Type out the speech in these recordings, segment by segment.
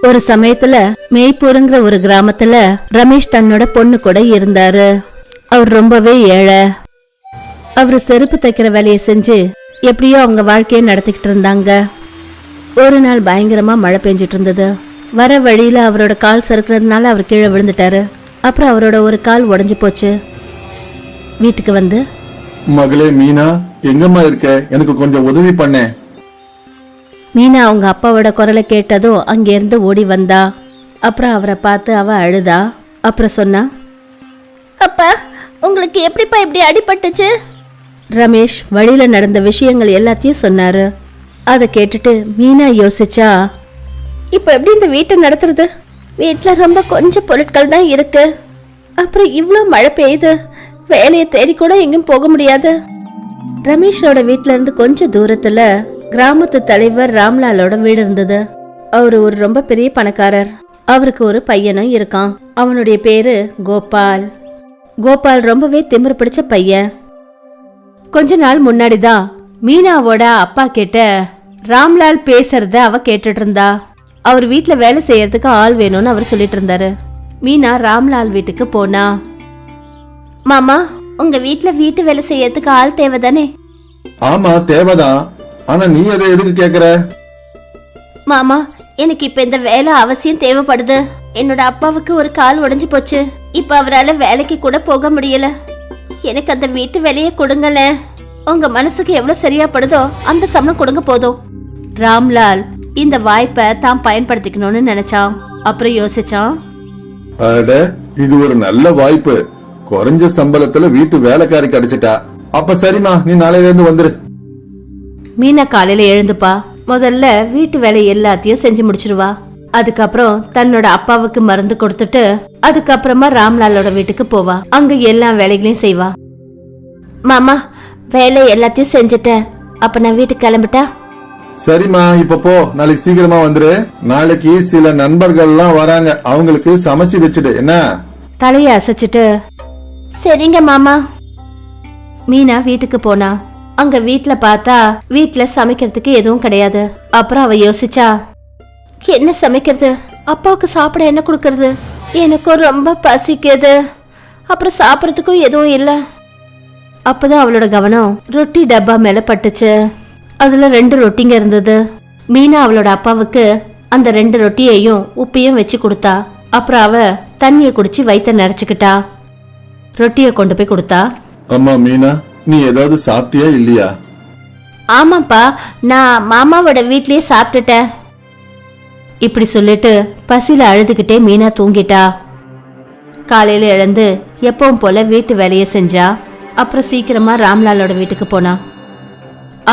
ஒரு சமயத்துல மேய்ப்பூருங்கிற ஒரு கிராமத்துல ரமேஷ் தன்னோட பொண்ணு கூட இருந்தாரு. அவர் ரொம்பவே ஏழை. அவரு செருப்பு தைக்கிற வேலையை செஞ்சு எப்படியோ அவங்க வாழ்க்கையை நடத்திக்கிட்டு இருந்தாங்க. ஒரு நாள் பயங்கரமா மழை பெஞ்சிட்டு இருந்தது. வர வழியில அவரோட கால் சறுக்கிறதுனால அவர் கீழே விழுந்துட்டாரு. அப்புறம் அவரோட ஒரு கால் உடைஞ்சு போச்சு. வீட்டுக்கு வந்து, மகளே மீனா, எங்கம்மா இருக்க? எனக்கு கொஞ்சம் உதவி பண்ண. மீனா அவங்க அப்பாவோட குரலை கேட்டதும் அங்கிருந்து ஓடி வந்தா. அப்புறம் அவரை பார்த்து அவ அழுதா. அப்புறம் சொன்னா, அப்பா, உங்களுக்கு எப்படிப்பா இப்படி அடிபட்டுச்சு? ரமேஷ் வழியில நடந்த விஷயங்கள் எல்லாத்தையும் சொன்னாரு. அதை கேட்டுட்டு மீனா யோசிச்சா, இப்ப எப்படி இந்த வீட்டை நடத்துறது? வீட்டுல ரொம்ப கொஞ்சம் பொருட்கள் தான் இருக்கு. அப்புறம் இவ்வளோ மழை பெய்யுது, வேலையை தேடி கூட எங்கேயும் போக முடியாது. ரமேஷோட வீட்டுல இருந்து கொஞ்சம் தூரத்துல கிராமத்து தலைவர் ராம்லாலோட வீடு இருந்தது. அவரு ஒரு ரொம்ப பெரிய பணக்காரர். அவருக்கு ஒரு பையனும் இருக்கான். அவனுடைய பேரு கோபால். கோபால் ரொம்பவே திமிரு பிடிச்ச பையன். கொஞ்ச நாள் முன்னாடிதான் மீனாவோட அப்பா கிட்ட ராம்லால் பேசுறத அவ கேட்டுட்டு இருந்தா. அவர் வீட்டுல வேலை செய்யறதுக்கு ஆள் வேணும்னு அவர் சொல்லிட்டு இருந்தாரு. மீனா ராம்லால் வீட்டுக்கு போனா. மாமா, உங்க வீட்டுல வீட்டு வேலை செய்யறதுக்கு ஆள் தேவைதானே? ஆமா, தேவைதான். ஆனா நீ அதை எதுக்கு கேக்குற? மாமா, எனக்கு இப்ப இந்த வேலை அவசியம் தேவைப்படுது. என்னோட அப்பாவுக்கு ஒரு கால் உடைஞ்சு போச்சு. இப்ப அவரால் வேலைக்கு கூட போக முடியல. எனக்கு அந்த வீட்டு வேலையை கொடுங்கல. உங்க மனசுக்கு எவ்வளவு சரியா படுதோ அந்த சம்பளம் கொடுங்க போதும். ராம்லால் இந்த வாய்ப்பை தான் பயன்படுத்திக்கணும்னு நினைச்சான். அப்புறம் யோசிச்சான், அட, இது ஒரு நல்ல வாய்ப்பு. குறைஞ்ச சம்பளத்துல வீட்டு வேலைக்காரி கிடைச்சிட்டா. அப்ப சரிம்மா, நீ நாளையில இருந்து வந்துரு. மீனா காலையில எழுந்துப்பா. முதல்ல வீட்டு வேலை எல்லாத்தையும் செஞ்சு முடிச்சிருவா. அதுக்கப்புறம் தன்னோட அப்பாவுக்கு மருந்து கொடுத்துட்டு அதுக்கப்புறமா ராம்லாலோட வீட்டுக்கு போவா. அங்க எல்லா வேலைகளையும் செய்வா. மாமா, வேலை எல்லாத்தையும் செஞ்சுட்டேன். அப்ப நான் வீட்டுக்கு கிளம்பிட்டா? சரிம்மா, இப்ப போ. நாளைக்கு சீக்கிரமா வந்துரு. நாளைக்கு சில நண்பர்கள் எல்லாம் வராங்க. அவங்களுக்கு சமைச்சு வச்சுடு. என்ன? தலைய அசைச்சிட்டு சரிங்க மாமா. மீனா வீட்டுக்கு போனா. அங்க வீட்டுல பார்த்தா வீட்டுல சமைக்கிறதுக்கு எதுவும் கிடையாது. அப்புறம் அவ யோசிச்சா, என்ன சமைக்கிறது? அப்பாவுக்கு சாப்பிட என்ன கொடுக்கறது? எனக்கும் ரொம்ப பசிக்குது. அப்புறம் சாப்பிடறதுக்கும் எதுவும் இல்ல. அப்பதான் அவளோட கவனம் ரொட்டி டப்பா மேல பட்டுச்சு. அதுல 2 ரொட்டிங்க இருந்தது. மீனா அவளோட அப்பாவுக்கு அந்த 2 ரொட்டியையும் உப்பையும் வச்சு கொடுத்தா. அப்புறம் அவ தண்ணிய குடிச்சு வயிற்ற நிறைச்சுக்கிட்டா. ரொட்டிய கொண்டு போய் கொடுத்தா. அம்மா மீனா, நீ ஏதாவது சாப்பிட்டியா இல்லையா? ஆமாப்பா, நான் மாமாவோட வீட்லயே சாப்பிட்டுட்டேன். இப்படி சொல்லிட்டு பசியில அழுதுகிட்டே மீனா தூங்கிட்டா. காலையில எழுந்து எப்பவும் போல வீட்டு வேலையை செஞ்சா. அப்புறம் சீக்கிரமா ராம்லாலோட வீட்டுக்கு போனா.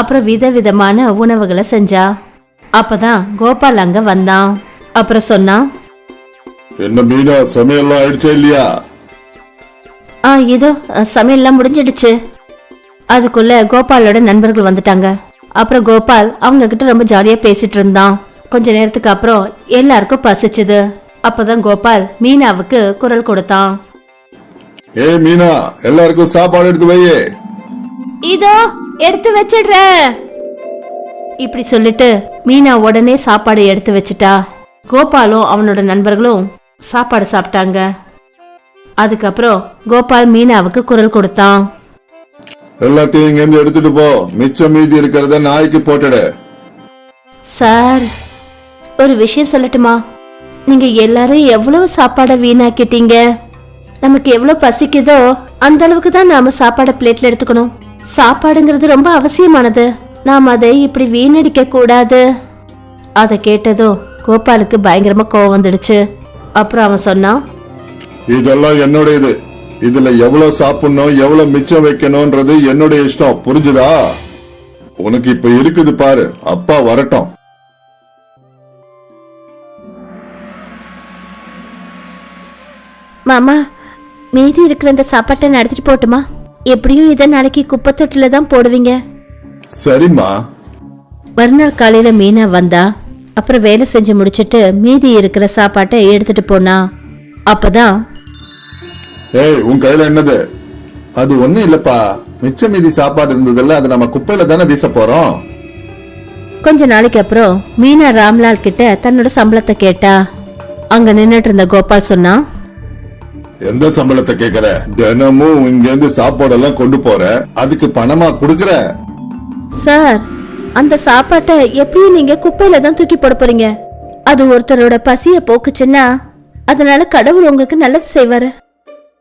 அப்புறம் விதவிதமான உணவுகளை செஞ்சா. அப்பதான் கோபால் அங்க வந்தான். அப்புறம் சொன்னா, என்ன மீனா, சமையல்லாம் ஆயிடுச்சா இல்லையா? இதோ சமையல்லாம் முடிஞ்சிடுச்சு. அதுக்குள்ள கோபாலோட நண்பர்கள் வந்துட்டாங்க. அப்புறம் கோபால் அவங்க கிட்ட ரொம்ப ஜாலியா பேசிட்டு இருந்தான். கொஞ்ச நேரத்துக்கு அப்புறம் எல்லாருக்கும் பசிச்சுது. அப்பதான் கோபால் மீனாவுக்கு குரல் கொடுத்தான். ஏ மீனா, எல்லாருக்கும் சாப்பாடு எடுத்து வையே. இதோ எடுத்து வச்சிடுறேன். இப்படி சொல்லிட்டு மீனா உடனே சாப்பாடு எடுத்து வச்சிட்டா. கோபாலும் அவனோட நண்பர்களும் சாப்பாடு சாப்பிட்டாங்க. அதுக்கப்புறம் கோபால் மீனாவுக்கு குரல் கொடுத்தான். எல்லாத்தையும் இங்க இருந்து எடுத்துட்டு போ. மிச்சம் மீதி இருக்கிறத நாய்க்கு போட்டுடு. சார், ஒரு விஷயம் சொல்லட்டுமா? நீங்க எல்லாரும் எவ்வளவு சாப்பாடை வீணாக்கிட்டீங்க. நமக்கு எவ்வளவு பசிக்குதோ அந்த அளவுக்கு தான் நாம சாப்பாடை பிளேட்ல எடுத்துக்கணும். சாப்பாடுங்கிறது ரொம்ப அவசியமானது. நாம் அதை இப்படி வீணடிக்க கூடாது. அதை கேட்டதும் கோபாலுக்கு பயங்கரமா கோவம் வந்துடுச்சு. அப்புறம் அவன் சொன்னான், இதெல்லாம் என்னுடையது. இதுல எவ்வளவு சாப்பிடணும், எவ்வளவு மிச்சம் வைக்கணும்ன்றது என்னுடைய இஷ்டம். புரிஞ்சுதா? உனக்கு இப்ப இருக்குது பாரு, அப்பா வரட்டும். மாமா, மீதி இருக்கிற இந்த சாப்பாட்டை நான் எடுத்துட்டு போட்டுமா? எப்படியும் இதை நாளைக்கு குப்பை தொட்டில தான் போடுவீங்க. சரிம்மா. மறுநாள் காலையில மீனா வந்தா. அப்புறம் வேலை செஞ்சு முடிச்சிட்டு மீதி இருக்கிற சாப்பாட்டை எடுத்துட்டு போனா. அப்பதான், ஏய், உன் கையில என்னது? அது ஒண்ணும் இல்லப்பா. மிச்ச மீதி சாப்பாடு இருந்ததுல, அது நம்ம குப்பையில தானே வீச போறோம். கொஞ்ச நாளைக்கு அப்புறம் மீனா ராம்லால் கிட்ட தன்னோட சம்பளத்தை கேட்டா. அங்க நின்னுட்டு இருந்த கோபால் சொன்னா, எந்த சம்பளத்தை கேக்குற? தினமும் இங்க இருந்து சாப்பாடெல்லாம் கொண்டு போற, அதுக்கு பணமா குடுக்கற? சார், அந்த சாப்பாட்டை எப்படியும் நீங்க குப்பையில தான் தூக்கி போட போறீங்க. அது ஒருத்தரோட பசிய போக்குச்சுன்னா அதனால கடவுள் உங்களுக்கு நல்லது செய்வாரு.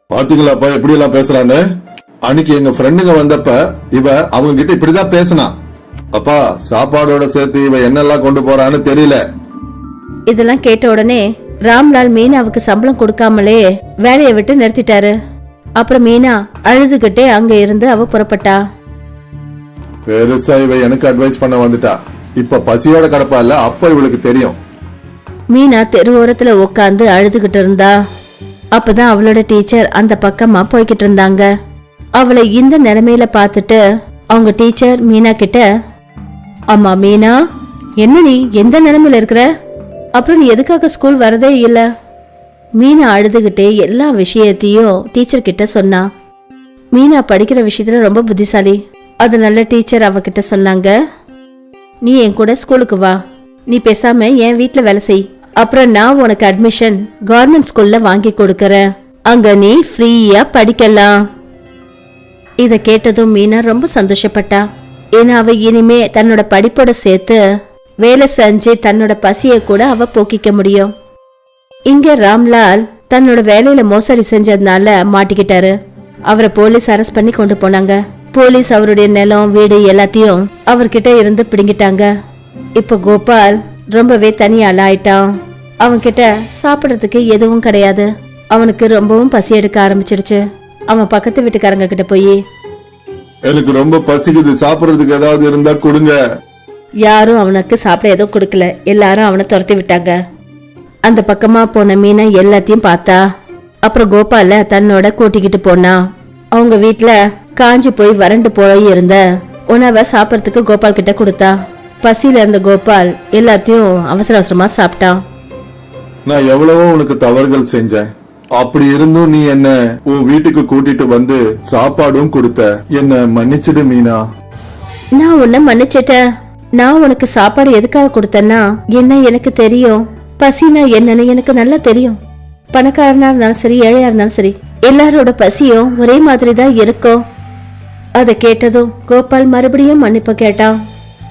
பாத்தீங்களாப்பா எப்படி எல்லாம் பேசுறான்னு? அன்னைக்கு எங்க ஃப்ரெண்டுங்க வந்தப்ப இவ அவங்க கிட்ட இப்படிதான் பேசினா. அப்பா, சாப்பாடோட சேர்த்து இவ என்னெல்லாம் கொண்டு போறான்னு தெரியல. இதெல்லாம் கேட்ட உடனே ராம்லால் மீனாவுக்கு சம்பளம் கொடுக்காமலே வேலையை விட்டு நிறுத்திட்டாரு. அப்புறம் மீனா அழுதுகிட்டே அங்க இருந்து அவ புறப்பட்டா. பெருசா இவ எனக்கு அட்வைஸ் பண்ண வந்துட்டா. இப்ப பசியோட கடப்பா இல்ல, அப்ப இவளுக்கு தெரியும். மீனா தெருவோரத்துல உட்காந்து அழுதுகிட்டு இருந்தா. அப்பதான் அவளோட டீச்சர் அந்த பக்கமா போய்கிட்டு இருந்தாங்க. அவளை இந்த நிலைமையில பார்த்துட்டு அவங்க டீச்சர் மீனா கிட்ட, அம்மா மீனா, என்ன நீ எந்த நிலைமையில இருக்கிற? அப்புறம் நீ எதுக்காக ஸ்கூல் வரதே இல்ல? மீனா அழுதுகிட்டே எல்லா விஷயத்தையும் டீச்சர் கிட்ட சொன்னா. மீனா படிக்கிற விஷயத்துல ரொம்ப புத்திசாலி. அதனால டீச்சர் அவகிட்ட சொன்னாங்க, நீ என் கூட ஸ்கூலுக்கு வா. நீ பேசாம என் வீட்டுல வேலை செய். அப்புறம் நான் உனக்கு அட்மிஷன் கவர்மெண்ட் ஸ்கூல்ல வாங்கி கொடுக்கறேன். அங்க நீ ஃப்ரீயா படிக்கலாம். இத கேட்டதும் மீனா ரொம்ப சந்தோஷப்பட்டா. ஏன்னா அவ இனிமே தன்னோட படிப்போட சேர்த்து வேலை செஞ்சு தன்னோட பசிய கூட அவ போக்கிக்க முடியும். இங்க ராம்லால் தன்னோட வேலையில மோசடி செஞ்சதுனால மாட்டிக்கிட்டாரு. அவரை போலீஸ் அரெஸ்ட் பண்ணி கொண்டு போனாங்க. போலீஸ் அவருடைய நிலம் வீடு எல்லாத்தையும் அவர்கிட்ட இருந்து பிடுங்கிட்டாங்க. இப்ப கோபால் ரொம்பவே தனியால ஆயிட்டான். அவன்கிட்ட சாப்பிடறதுக்கு எதுவும் கிடையாது. அவனுக்கு ரொம்பவும் பசி எடுக்க ஆரம்பிச்சிடுச்சு. அவன் பக்கத்து வீட்டுக்காரங்க கிட்ட போய், எனக்கு ரொம்ப பசிக்குது, சாப்பிடறதுக்கு ஏதாவது இருந்தா கொடுங்க. யாரும் அவனுக்கு சாப்பிட எதுவும் கொடுக்கல. எல்லாரும் அவனை துரத்தி விட்டாங்க. அந்த பக்கமா போன மீனா எல்லாத்தையும் பார்த்தா. அப்புறம் கோபால தன்னோட கூட்டிக்கிட்டு போனா. அவங்க வீட்டுல காஞ்சி போய் வறண்டு போய் இருந்த உணவை சாப்பிடறதுக்கு கோபால் கிட்ட கொடுத்தா. பசியில இருந்த கோபால் எல்லாத்தையும் அவசர அவசரமா சாப்பிட்டான். நான் எவ்வளவோ உனக்கு தவறுகள் செஞ்சேன். அப்படி இருந்தும் நீ என்ன உன் வீட்டுக்கு கூட்டிட்டு வந்து சாப்பாடும் கொடுத்த. என்ன மன்னிச்சிடு மீனா. நான் உன்னை மன்னிச்சிட்டேன். நான் உனக்கு சாப்பாடு எதுக்காக கொடுத்தேன்னா என்ன எனக்கு தெரியும். பசினா என்னன்னு எனக்கு நல்லா தெரியும். பணக்காரனா இருந்தாலும் சரி, ஏழையா இருந்தாலும் சரி, எல்லாரோட பசியும் ஒரே மாதிரி தான் இருக்கும். அதை கேட்டதும் கோபால் மறுபடியும் மன்னிப்பு கேட்டான்.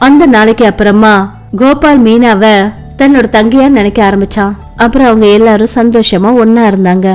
அந்த நாளைக்கு அப்புறமா கோபால் மீனாவை தன்னோட தங்கையா நினைக்க ஆரம்பிச்சான். அப்புறம் அவங்க எல்லாரும் சந்தோஷமா ஒன்னா இருந்தாங்க.